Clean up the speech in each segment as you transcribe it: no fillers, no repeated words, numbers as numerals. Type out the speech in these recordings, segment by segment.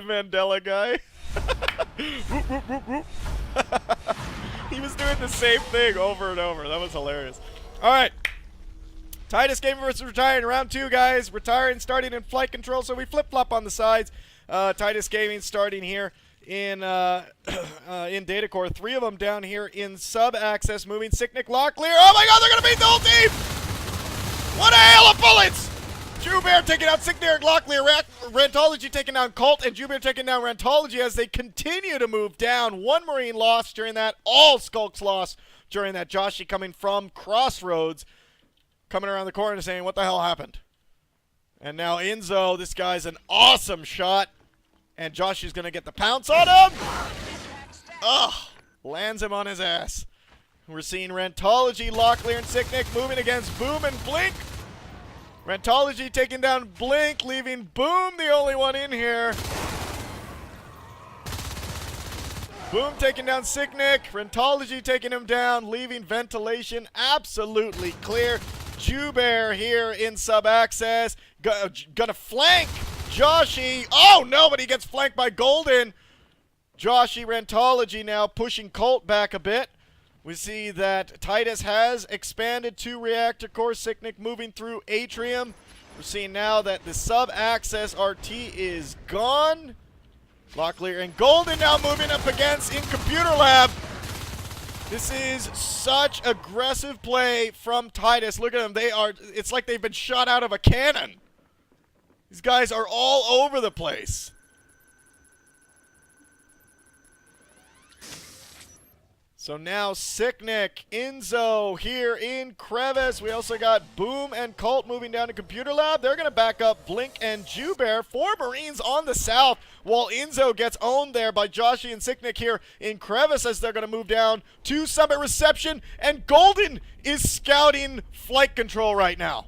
Mandela guy. He was doing the same thing over and over. That was hilarious. All right. Titus Gaming versus Retiring. Round 2, guys. Retiring starting in flight control, so we flip-flop on the sides. Titus Gaming starting here in data core. 3 of them down here in sub-access, moving Sicknick, Locklear. Oh my god, they're going to beat the whole team! What a hail of bullets! Jubear taking out Sicknick, Locklear, Rantology taking down Colt, and Jubear taking down Rantology as they continue to move down. 1 Marine lost during that. All Skulks lost during that. Joshy coming from Crossroads, coming around the corner saying, what the hell happened? And now Enzo, this guy's an awesome shot. And Joshy's going to get the pounce on him. Ugh. Lands him on his ass. We're seeing Rantology, Locklear, and Sicknick moving against Boom and Blink. Rantology taking down Blink, leaving Boom the only one in here. Boom taking down Sicknick. Rantology taking him down, leaving Ventilation absolutely clear. Jubear here in sub-access. Gonna flank Joshy. Oh no, but he gets flanked by Golden. Joshy, Rantology now pushing Colt back a bit. We see that Titus has expanded to reactor core. Sicknick moving through Atrium. We're seeing now that the sub-access RT is gone. Locklear and Golden now moving up against in Computer Lab. This is such aggressive play from Titus. Look at them. It's like they've been shot out of a cannon. These guys are all over the place. So now Sicknick, Enzo here in Crevice. We also got Boom and Colt moving down to Computer Lab. They're going to back up Blink and Jubear. 4 Marines on the south, while Enzo gets owned there by Joshy and Sicknick here in Crevice as they're going to move down to Summit Reception. And Golden is scouting flight control right now.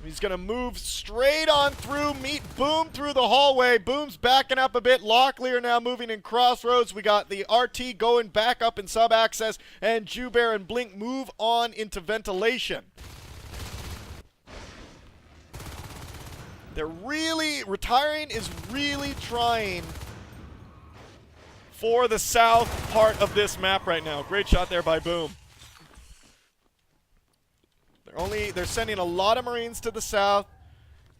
He's going to move straight on through, meet Boom through the hallway. Boom's backing up a bit. Locklear now moving in Crossroads. We got the RT going back up in sub-access, and Jubear and Blink move on into Ventilation. Retiring is really trying for the south part of this map right now. Great shot there by Boom. They're sending a lot of Marines to the south.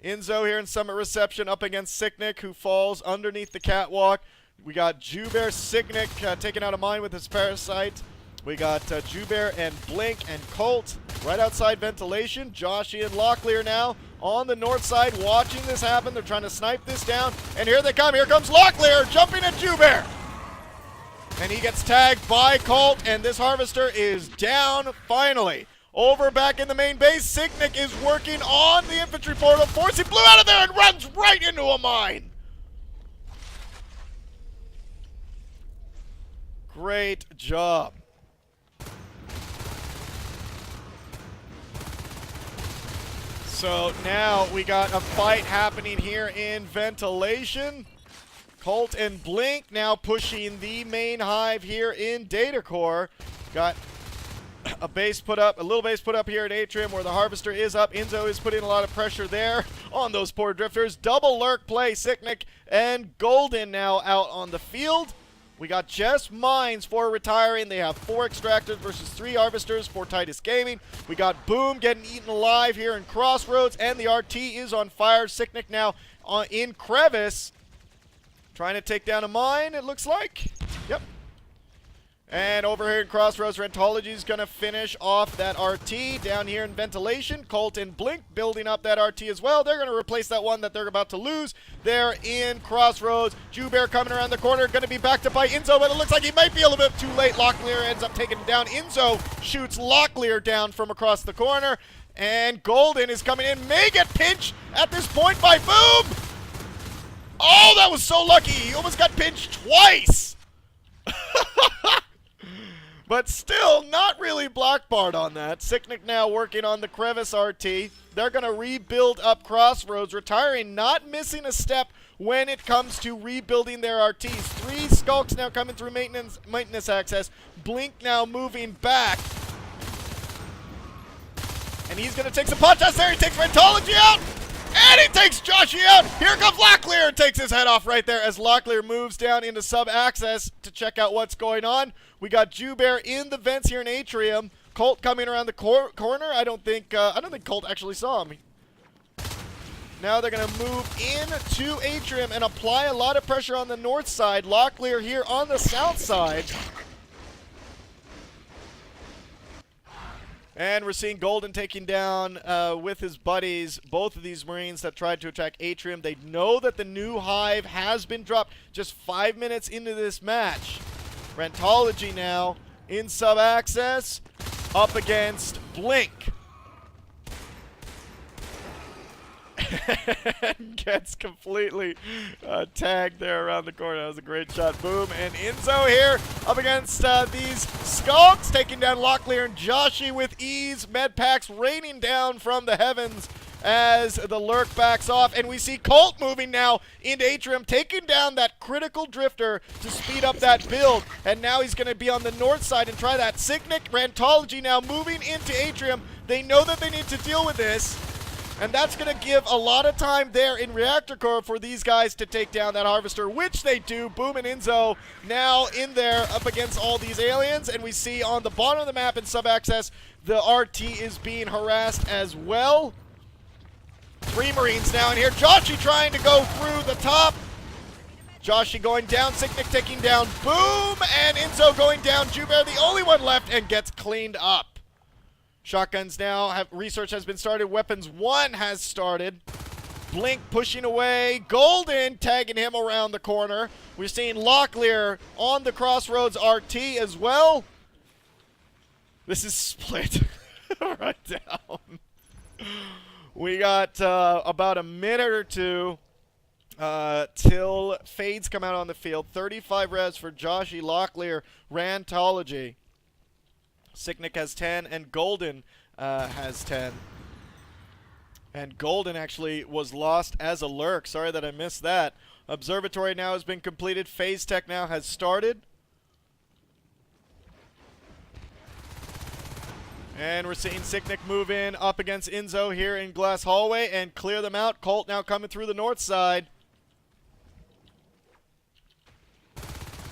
Enzo here in Summit Reception up against Sicknick, who falls underneath the catwalk. We got Jubear, Sicknick taken out of mine with his parasite. We got Jubear and Blink and Colt right outside Ventilation. Joshy and Locklear now on the north side watching this happen. They're trying to snipe this down. And here they come. Here comes Locklear jumping at Jubear. And he gets tagged by Colt, and this Harvester is down finally. Over back in the main base, Sicknick is working on the infantry portal. Forcey blew out of there and runs right into a mine. Great job. So now we got a fight happening here in Ventilation. Colt and Blink now pushing the main hive here in Data Core. Got a little base put up here at Atrium where the Harvester is up. Enzo is putting a lot of pressure there on those poor drifters. Double lurk play. Sicknick and Golden now out on the field. We got just mines for Retiring. They have 4 extractors versus 3 Harvesters for Titus Gaming. We got Boom getting eaten alive here in Crossroads, and the RT is on fire. Sicknick now in Crevice, trying to take down a mine, it looks like. Yep. And over here in Crossroads, Rantology is going to finish off that RT down here in Ventilation. Colt and Blink building up that RT as well. They're going to replace that one that they're about to lose there in Crossroads. Jubear coming around the corner, going to be backed up by Enzo, but it looks like he might be a little bit too late. Locklear ends up taking him down. Enzo shoots Locklear down from across the corner. And Golden is coming in. May get pinched at this point by Boom. Oh, that was so lucky. He almost got pinched twice. But still, not really block barred on that. Sicknick now working on the Crevice RT. They're going to rebuild up Crossroads. Retiring, not missing a step when it comes to rebuilding their RTs. 3 Skulks now coming through maintenance access. Blink now moving back. And he's going to take some pot shots there. He takes Rantology out. And he takes Joshy out. Here comes Locklear and takes his head off right there as Locklear moves down into sub-access to check out what's going on. We got Jubear in the vents here in Atrium. Colt coming around the corner. I don't think Colt actually saw him. Now they're going to move into Atrium and apply a lot of pressure on the north side. Locklear here on the south side. And we're seeing Golden taking down with his buddies both of these Marines that tried to attack Atrium. They know that the new hive has been dropped just 5 minutes into this match. Rantology now in sub-access up against Blink. Gets completely tagged there around the corner. That was a great shot. Boom. And Enzo here up against these Skulks, taking down Locklear and Joshy with ease. Med packs raining down from the heavens as the lurk backs off. And we see Colt moving now into Atrium, taking down that critical drifter to speed up that build. And now he's going to be on the north side and try that. Signic, Rantology now moving into Atrium. They know that they need to deal with this. And that's going to give a lot of time there in Reactor Core for these guys to take down that Harvester, which they do. Boom and Enzo now in there up against all these aliens. And we see on the bottom of the map in sub-access, the RT is being harassed as well. 3 Marines now in here. Joshy trying to go through the top. Joshy going down. Signic taking down. Boom! And Enzo going down. Jubear the only one left and gets cleaned up. Shotguns now, research has been started. Weapons 1 has started. Blink pushing away. Golden tagging him around the corner. We're seeing Locklear on the Crossroads RT as well. This is split right down. We got about a minute or two till Fades come out on the field. 35 res for Joshy, Locklear, Rantology. Signic has 10, and Golden has 10. And Golden actually was lost as a lurk. Sorry that I missed that. Observatory now has been completed. Phase Tech now has started. And we're seeing Signic move in up against Enzo here in Glass Hallway and clear them out. Colt now coming through the north side.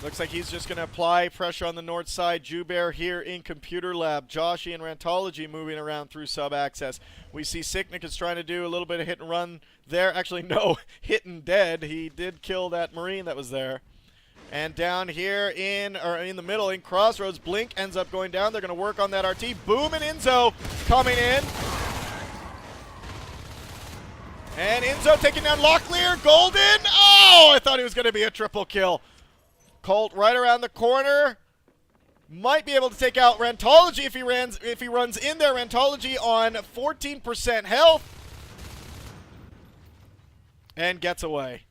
Looks like he's just going to apply pressure on the north side. Jubear here in Computer Lab. Joshy and Rantology moving around through sub-access. We see Signic is trying to do a little bit of hit and run there. Actually, no, hit and dead. He did kill that Marine that was there. And down here in the middle, in Crossroads, Blink ends up going down. They're going to work on that RT. Boom and Enzo coming in. And Enzo taking down Locklear. Golden. Oh, I thought he was going to be a triple kill. Colt right around the corner. Might be able to take out Rantology if he runs in there. Rantology on 14% health. And gets away.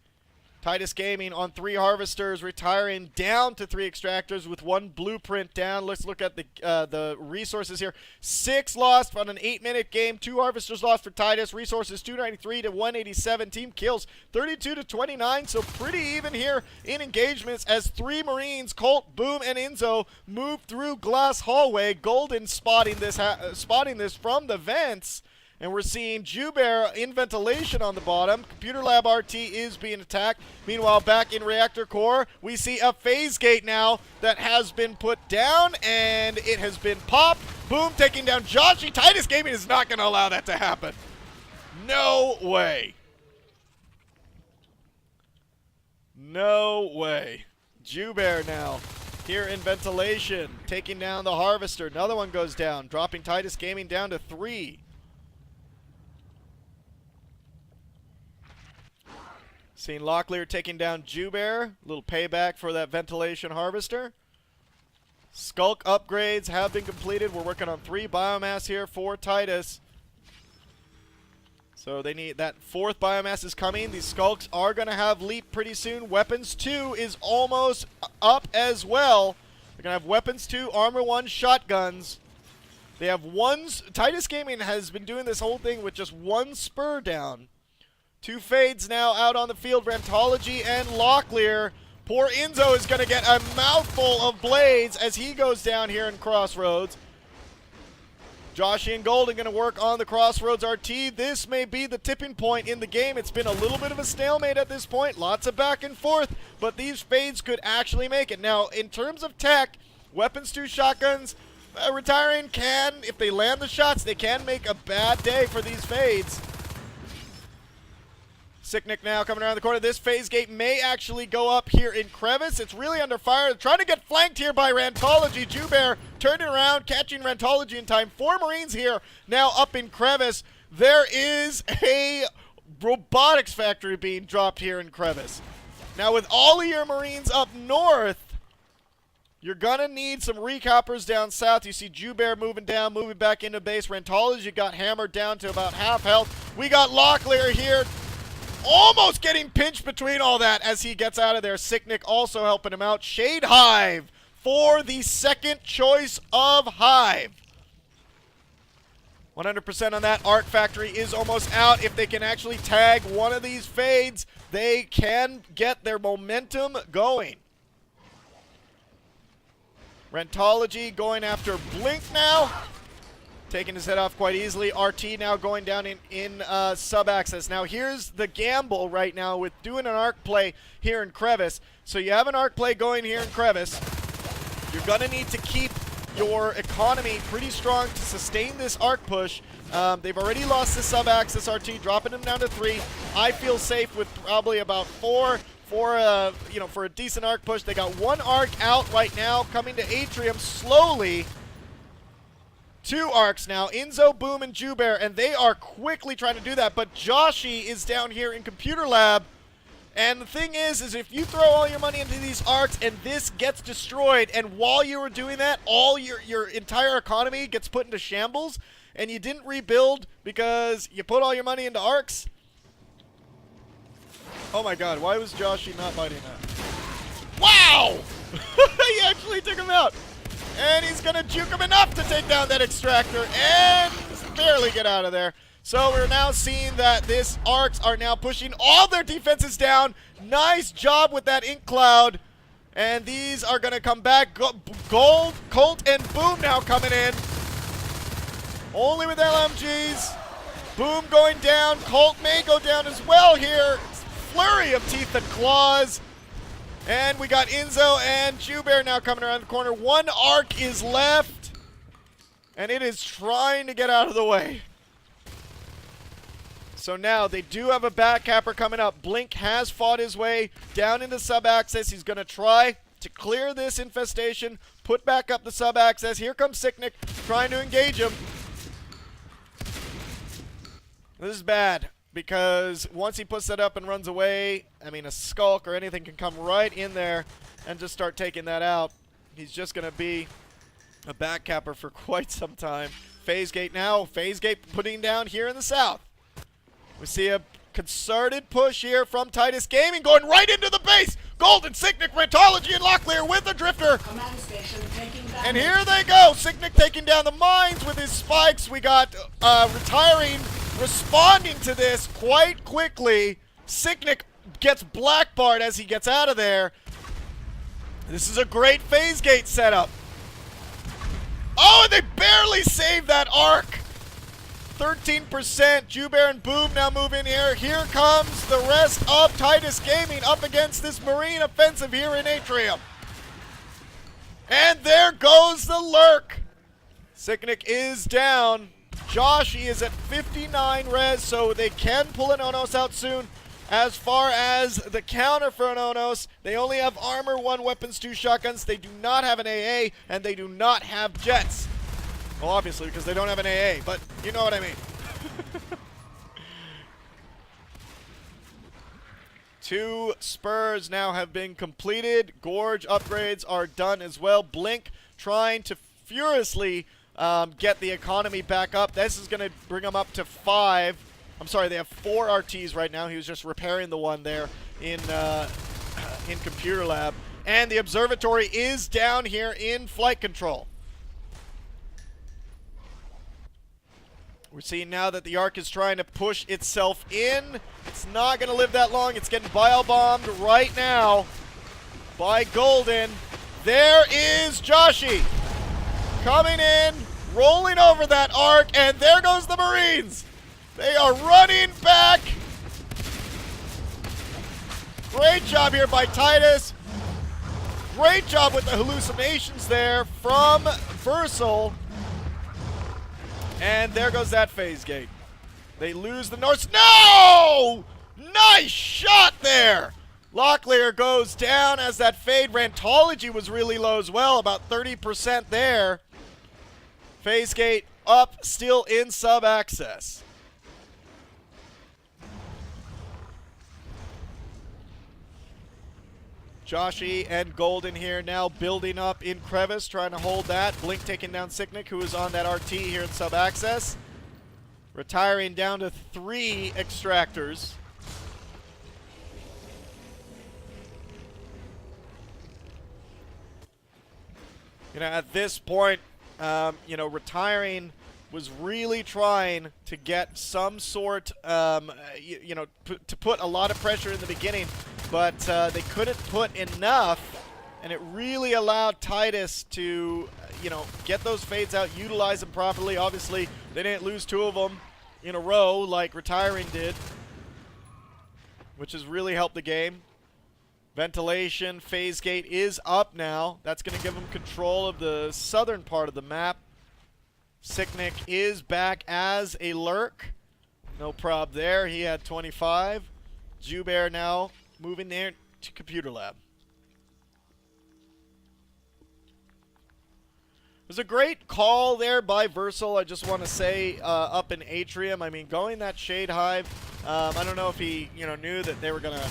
Titus Gaming on 3 Harvesters, retiring down to 3 Extractors with 1 Blueprint down. Let's look at the resources here. 6 lost on an 8-minute game. 2 Harvesters lost for Titus. Resources 293 to 187. Team kills 32 to 29. So pretty even here in engagements as 3 Marines, Colt, Boom, and Enzo move through Glass Hallway. Golden spotting this from the vents. And we're seeing Jubear in ventilation on the bottom. Computer Lab RT is being attacked. Meanwhile, back in Reactor Core, we see a phase gate now that has been put down, and it has been popped. Boom, taking down Joshy. Titus Gaming is not going to allow that to happen. No way. No way. Jubear now here in ventilation, taking down the Harvester. Another one goes down, dropping Titus Gaming down to 3. Seeing Locklear taking down Jubear. Little payback for that ventilation Harvester. Skulk upgrades have been completed. We're working on 3 biomass here for Titus. So they need that 4th biomass is coming. These Skulks are going to have leap pretty soon. Weapons 2 is almost up as well. They're going to have Weapons 2, Armor 1, Shotguns. They have Titus Gaming has been doing this whole thing with just 1 spur down. 2 Fades now out on the field, Rantology and Locklear. Poor Enzo is going to get a mouthful of blades as he goes down here in Crossroads. Joshy and Golden going to work on the Crossroads RT. This may be the tipping point in the game. It's been a little bit of a stalemate at this point. Lots of back and forth, but these fades could actually make it. Now, in terms of tech, weapons to shotguns, retiring can, if they land the shots, they can make a bad day for these fades. Sicknick now coming around the corner. This phase gate may actually go up here in Crevice. It's really under fire. Trying to get flanked here by Rantology. Jubear turning around, catching Rantology in time. 4 Marines here now up in Crevice. There is a robotics factory being dropped here in Crevice. Now with all of your Marines up north, you're going to need some recappers down south. You see Jubear moving down, moving back into base. Rantology got hammered down to about half health. We got Locklear here, almost getting pinched between all that as he gets out of there. Sicknick also helping him out. Shade Hive for the second choice of Hive. 100% on that. Art Factory is almost out. If they can actually tag one of these fades, they can get their momentum going. Rantology going after Blink now. Taking his head off quite easily. RT now going down in sub-access. Now here's the gamble right now with doing an arc play here in Crevice. So you have an arc play going here in Crevice. You're going to need to keep your economy pretty strong to sustain this arc push. They've already lost the sub-access RT, dropping them down to 3. I feel safe with probably about 4 for a decent arc push. They got 1 arc out right now, coming to Atrium slowly. 2 arcs now, Inzo, Boom, and Jubear, and they are quickly trying to do that, but Joshy is down here in Computer Lab, and the thing is if you throw all your money into these arcs and this gets destroyed, and while you were doing that, all your entire economy gets put into shambles, and you didn't rebuild because you put all your money into arcs. Oh my god, why was Joshy not biting that? Wow! He actually took him out. And he's going to juke him enough to take down that extractor and barely get out of there. So we're now seeing that this arcs are now pushing all their defenses down. Nice job with that ink cloud. And these are going to come back. Gold, Colt, and Boom now coming in. Only with LMGs. Boom going down. Colt may go down as well here. Flurry of teeth and claws. And we got Inzo and Jubear now coming around the corner. 1 arc is left. And it is trying to get out of the way. So now they do have a backcapper coming up. Blink has fought his way down into sub-access. He's going to try to clear this infestation. Put back up the sub-access. Here comes Sicknick trying to engage him. This is bad. Because once he puts that up and runs away, I mean, a Skulk or anything can come right in there and just start taking that out. He's just going to be a backcapper for quite some time. Phase Gate now. Phase Gate putting down here in the south. We see a concerted push here from Titus Gaming going right into the base. Golden, Sicknick, Rantology, and Locklear with the Drifter. And here they go. Sicknick taking down the mines with his spikes. We got retiring, responding to this quite quickly. Sicknick gets blackbarred as he gets out of there. This is a great phase gate setup. Oh, and they barely saved that arc. 13%. Jubear and Boom now move in here. Here comes the rest of Titus Gaming up against this Marine offensive here in Atrium. And there goes the lurk. Sicknick is down. Joshy is at 59 res, so they can pull an Onos out soon. As far as the counter for an Onos, they only have armor, 1 weapons, 2 shotguns. They do not have an AA, and they do not have jets. Well, obviously, because they don't have an AA, but you know what I mean. 2 spurs now have been completed. Gorge upgrades are done as well. Blink trying to furiously get the economy back up. This is going to bring them up to 5. I'm sorry, they have 4 RTs right now. He was just repairing the one there in Computer Lab. And the observatory is down here in flight control. We're seeing now that the Ark is trying to push itself in. It's not going to live that long. It's getting bio-bombed right now by Golden. There is Joshy coming in. rolling over that arc, and there goes the Marines. They are running back. Great job here by Titus. Great job with the hallucinations there from Versal. And there goes that phase gate. They lose the North. No! Nice shot there. Locklear goes down as that fade. Rantology was really low as well, about 30% there. Phase gate up, still in sub-access. Joshy and Golden here now building up in Crevice, trying to hold that. Blink taking down Sicknick, who is on that RT here in sub-access. Retiring down to 3 extractors. You know, at this point, you know, retiring was really trying to get some sort, you know, to put a lot of pressure in the beginning, but they couldn't put enough, and it really allowed Titus to, you know, get those fades out, utilize them properly. Obviously, they didn't lose 2 of them in a row like retiring did, which has really helped the game. Ventilation, phase gate is up now. That's going to give them control of the southern part of the map. Sicknick is back as a lurk. No prob there. He had 25. Jubear now moving there to Computer Lab. It was a great call there by Versal, I just want to say, up in Atrium. I mean, going that Shade Hive, I don't know if he, you know, knew that they were going to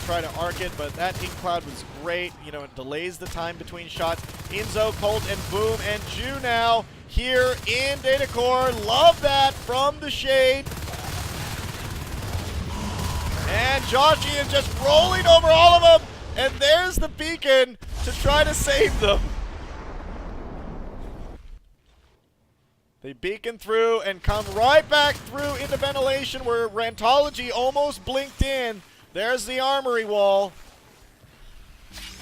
try to arc it, but that Ink Cloud was great. You know, it delays the time between shots. Inzo, Colt, and Boom, and Ju now here in Data Core. Love that from the Shade. And Joshy is just rolling over all of them, and there's the beacon to try to save them. They beacon through and come right back through into ventilation where Rantology almost blinked in. There's the armory wall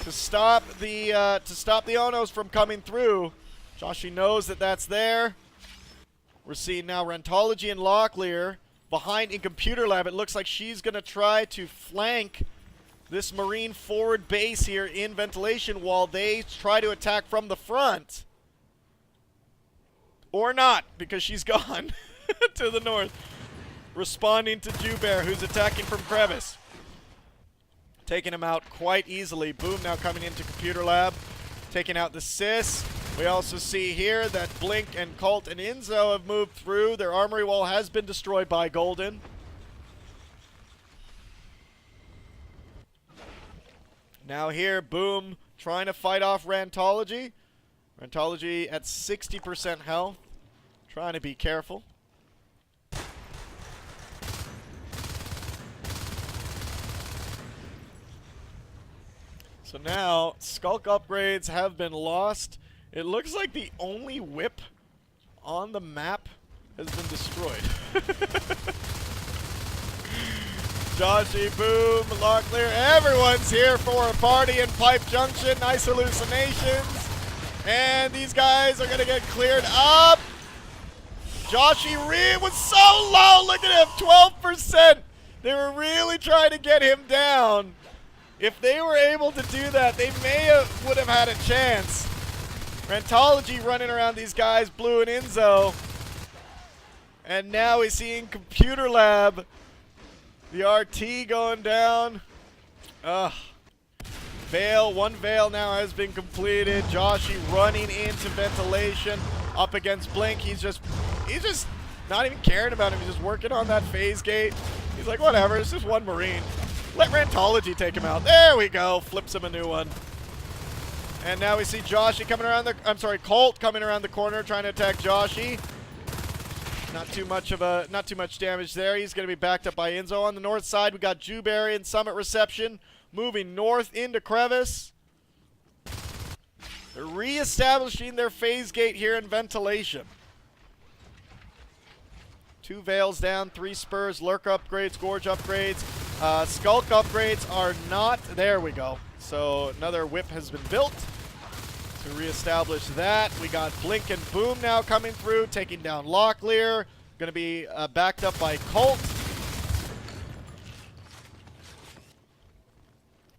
to stop the Onos from coming through. Joshy knows that that's there. We're seeing now Rantology and Locklear behind in Computer Lab. It looks like she's going to try to flank this Marine forward base here in ventilation while they try to attack from the front. Or not, because she's gone to the north. Responding to Jubear, who's attacking from Crevice. Taking him out quite easily. Boom now coming into Computer Lab. Taking out the Sis. We also see here that Blink and Colt and Inzo have moved through. Their armory wall has been destroyed by Golden. Now here, Boom trying to fight off Rantology. Rantology at 60% health. Trying to be careful. So now, Skulk upgrades have been lost. It looks like the only whip on the map has been destroyed. Joshy, Boom, Locklear, everyone's here for a party in Pipe Junction. Nice hallucinations. And these guys are going to get cleared up. Joshy was so low. Look at him, 12%. They were really trying to get him down. If they were able to do that, they would have had a chance. Rantology running around these guys, Blue and Inzo. And now we see in Computer Lab, the RT going down. Ugh. Veil, one Veil now has been completed. Joshy running into ventilation up against Blink. He's just not even caring about him. He's just working on that phase gate. He's like, whatever, it's just one Marine. Let Rantology take him out. There we go. Flips him a new one. And now we see Joshy coming around Colt coming around the corner trying to attack Joshy. Not too much damage there. He's going to be backed up by Inzo. On the north side, we got Jubear in Summit Reception. Moving north into Crevice. They're re-establishing their phase gate here in ventilation. 2 Veils down, 3 Spurs, Lurk upgrades, Gorge upgrades. Skulk upgrades are not... There we go. So another whip has been built. To reestablish that, we got Blink and Boom now coming through, taking down Locklear. Going to be backed up by Colt.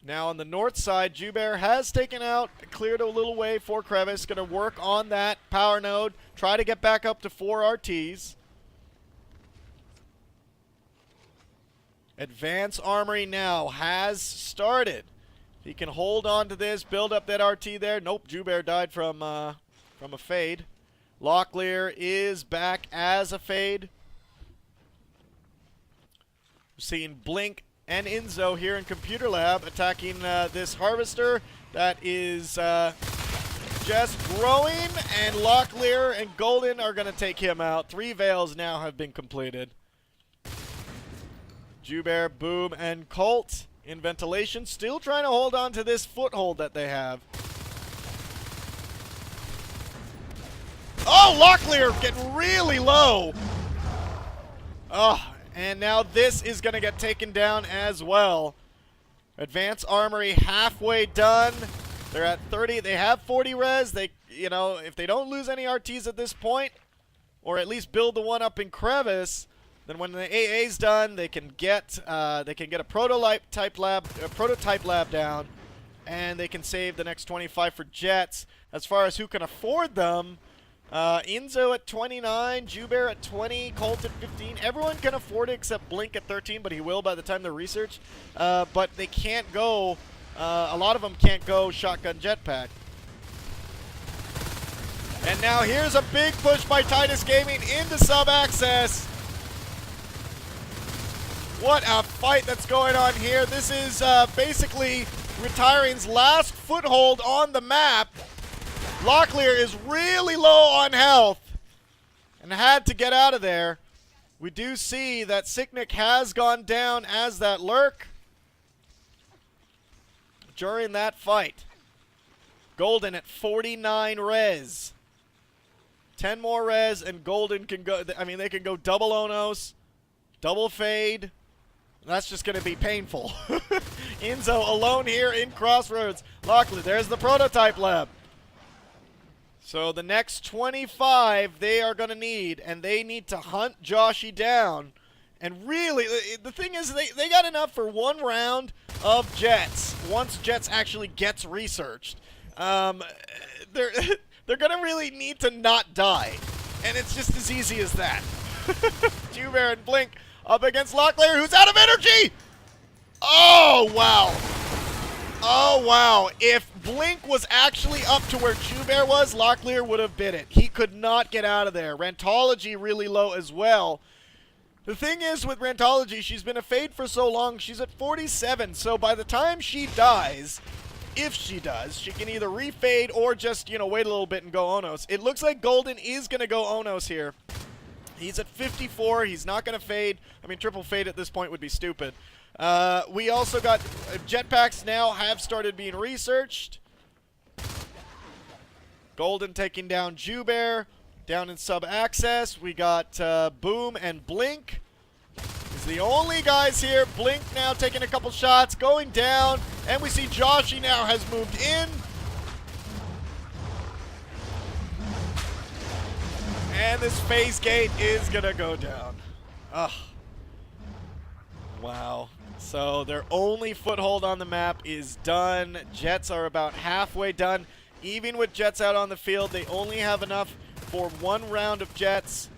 Now on the north side, Joubert has taken out, cleared a little way for Crevice. Going to work on that power node, try to get back up to 4 RTs. Advance Armory now has started. He can hold on to this, build up that RT there. Nope, Joubert died from a fade. Locklear is back as a fade. We're seeing Blink and Inzo here in Computer Lab attacking this Harvester that is just growing, and Locklear and Golden are going to take him out. 3 Veils now have been completed. Joubert, Boom, and Colt in ventilation, still trying to hold on to this foothold that they have. Oh, Locklear getting really low. Oh, and now this is going to get taken down as well. Advance Armory halfway done. They're at 30. They have 40 res. They, you know, if they don't lose any RTs at this point, or at least build the one up in Crevice, then when the AA's done, they can get a prototype lab down, and they can save the next 25 for Jets. As far as who can afford them, Inzo at 29, Joubert at 20, Colt at 15. Everyone can afford it except Blink at 13, but he will by the time they're researched. But they can't go. A lot of them can't go shotgun jetpack. And now here's a big push by Titus Gaming into sub-access. What a fight that's going on here. This is basically Retiring's last foothold on the map. Locklear is really low on health and had to get out of there. We do see that Sicknick has gone down as that lurk during that fight. Golden at 49 res. 10 more res and Golden can go, I mean, they can go double Onos, double fade. That's just going to be painful. Inzo alone here in Crossroads. Locklear, there's the prototype lab. So the next 25 they are going to need, and they need to hunt Joshy down. And really, the thing is, they got enough for 1 round of Jets once Jets actually gets researched. They're going to really need to not die. And it's just as easy as that. Joubert and Blink up against Locklear, who's out of energy! Oh, wow. Oh, wow. If Blink was actually up to where Joubert was, Locklear would have bit it. He could not get out of there. Rantology really low as well. The thing is with Rantology, she's been a fade for so long, she's at 47. So by the time she dies, if she does, she can either refade or just, you know, wait a little bit and go Onos. It looks like Golden is going to go Onos here. He's at 54. He's not going to fade. I mean, triple fade at this point would be stupid. We also got jetpacks now have started being researched. Golden taking down Joubert. Down in sub-access, we got Boom and Blink. He's the only guys here. Blink now taking a couple shots, going down. And we see Joshy now has moved in. And this phase gate is going to go down. Ugh. Wow. So their only foothold on the map is done. Jets are about halfway done. Even with Jets out on the field, they only have enough for 1 round of Jets.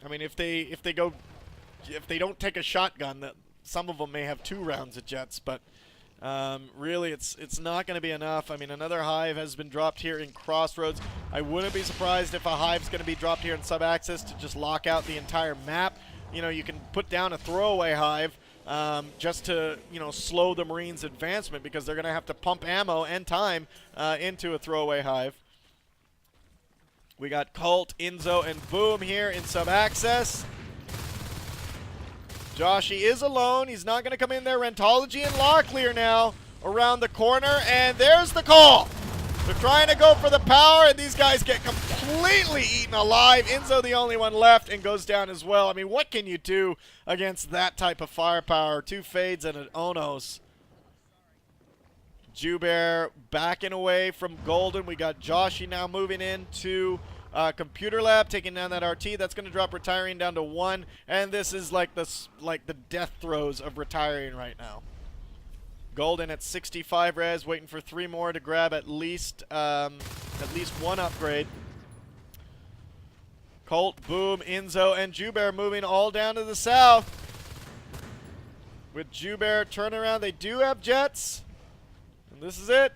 I mean, if they don't take a shotgun, some of them may have 2 rounds of Jets, but really it's not going to be enough. I mean, another hive has been dropped here in Crossroads. I wouldn't be surprised if a hive's going to be dropped here in sub-access to just lock out the entire map. You know, you can put down a throwaway hive just to, you know, slow the Marines' advancement, because they're going to have to pump ammo and time into a throwaway hive. We got Colt, Inzo, and Boom here in sub-access. Joshy is alone. He's not going to come in there. Rantology and Locklear now around the corner, and there's the call. They're trying to go for the power, and these guys get completely eaten alive. Inzo the only one left and goes down as well. I mean, what can you do against that type of firepower? 2 fades and an Onos. Joubert backing away from Golden. We got Joshy now moving into Computer Lab, taking down that RT. That's going to drop Retiring down to 1. And this is like the death throes of Retiring right now. Golden at 65 res, waiting for 3 more to grab at least 1 upgrade. Colt, Boom, Inzo, and Joubert moving all down to the south. With Joubert turning around, they do have jets. And this is it.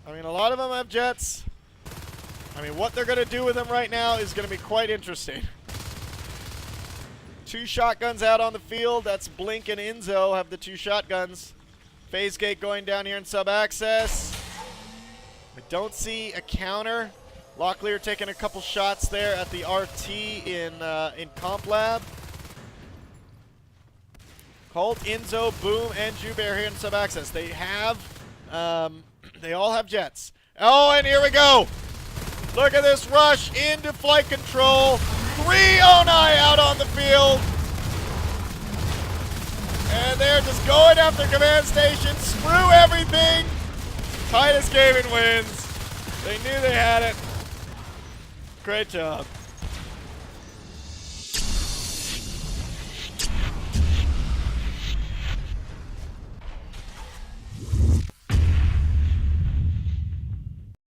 I mean, a lot of them have jets. I mean, what they're going to do with them right now is going to be quite interesting. 2 shotguns out on the field. That's Blink and Inzo have the 2 shotguns. Phase gate going down here in sub-access. I don't see a counter. Locklear taking a couple shots there at the RT in Comp Lab. Colt, Inzo, Boom, and Joubert here in sub-access. They have, they all have jets. Oh, and here we go. Look at this rush into flight control. 3 Onai out on the field. And they're just going after command station. Screw everything. Titus Gaming wins. They knew they had it. Great job.